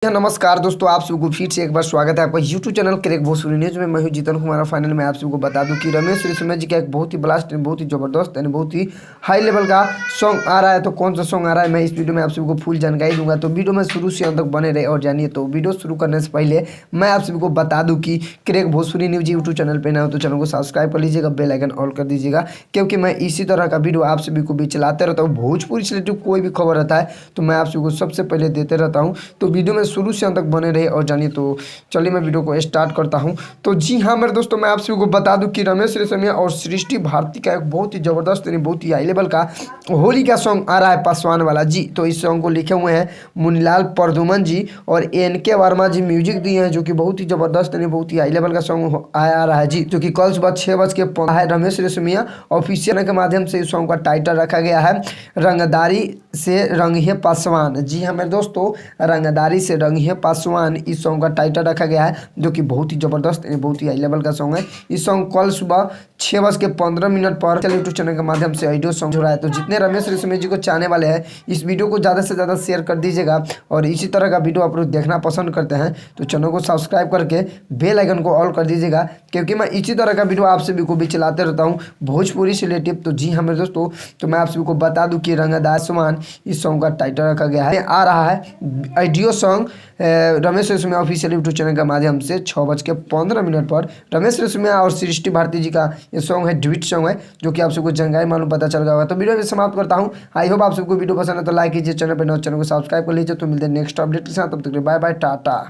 नमस्कार दोस्तों, आप सबको फिर से एक बार स्वागत है आपका YouTube channel crack Bhojpuri news में। मैं हूं जीतन कुमार। फाइनल में आप सबको बता दूं कि रमेश रेशमिया जी का एक बहुत ही ब्लास्ट, बहुत ही ज़बरदस्त यानी बहुत ही हाई लेवल का सॉन्ग आ रहा है। तो कौन सा सॉन्ग आ रहा है, मैं इस वीडियो में आप सबको फुल जानकारी दूंगा। तो वीडियो में शुरू से अंत तक बने रहे और जानिए। तो वीडियो शुरू करने से पहले मैं आप सभी को बता दूँ कि crack Bhojpuri news YouTube channel पर ना हो तो चैनल को सब्सक्राइब कर लीजिएगा, बेल आइकन ऑल कर दीजिएगा, क्योंकि मैं इसी तरह का वीडियो आप सभी को भी चलाते रहता हूँ। भोजपुरी से रिलेटेड कोई भी खबर रहता है तो मैं आप सभी को सबसे पहले देते रहता हूँ। तो वीडियो में शुरू से अंत तक बने रहे और जानिए। तो चलिए मैं वीडियो को स्टार्ट करता हूं। तो जी हाँ मेरे दोस्तों, मैं आप सभी को बता दूं कि रमेश रेशमिया और सृष्टि भारती का एक बहुत ही ज़बरदस्त यानी बहुत ही हाई लेवल का होली का सॉन्ग आ रहा है, पासवान वाला जी। तो इस सॉन्ग को लिखे हुए हैं मुनीलाल परदुमन जी और एन.के. वर्मा जी म्यूजिक दिए हैं, जो कि बहुत ही ज़बरदस्त यानी बहुत ही हाई लेवल का सॉन्ग आ रहा है जी। जो कि कल सुबह 6:15 है। रमेश रेशमिया ऑफिशियल के माध्यम से इस सॉन्ग का टाइटल रखा गया है रंगदारी से रंग है पासवान। जी हाँ मेरे दोस्तों, रंगदारी से रंग है पासवान इस सॉन्ग का टाइटल रखा गया है, जो कि बहुत ही जबरदस्त बहुत ही हाई लेवल का सॉन्ग है। इस सॉन्ग कल सुबह 6:15 पर यूट्यूब चैनल के माध्यम से ऑडियो सॉन्ग हो रहा है। तो जितने रमेश रेशमिया जी को चाहने वाले हैं, इस वीडियो को ज़्यादा से ज़्यादा शेयर कर दीजिएगा। और इसी तरह का वीडियो आप लोग देखना पसंद करते हैं तो चैनल को सब्सक्राइब करके बेल आइकन को ऑल कर दीजिएगा, क्योंकि मैं इसी तरह का वीडियो आप सभी को भी चलाते रहता हूँ भोजपुरी से रिलेटिव। तो जी हाँ मेरे दोस्तों, तो मैं आप सभी को बता दूँ कि रंगदार समान इस सॉन्ग का टाइटल रखा गया है। आ रहा है audio song Ramesh Reshammiya official YouTube channel के माध्यम से 6:15 पर। रमेश रेशमिया और सृष्टि भारती जी का ये सॉन्ग है, ड्यूट सॉन्ग है, जो कि आप सबको जानकारी मालूम पता चल गया होगा। तो वीडियो में समाप्त करता हूँ। आई होप आप सबको वीडियो पसंद है तो लाइक कीजिए, चैनल पर नए चैनल को सब्सक्राइब कर लीजिए। तो मिलते हैं नेक्स्ट अपडेट के साथ, तब तक बाय बाय, टाटा।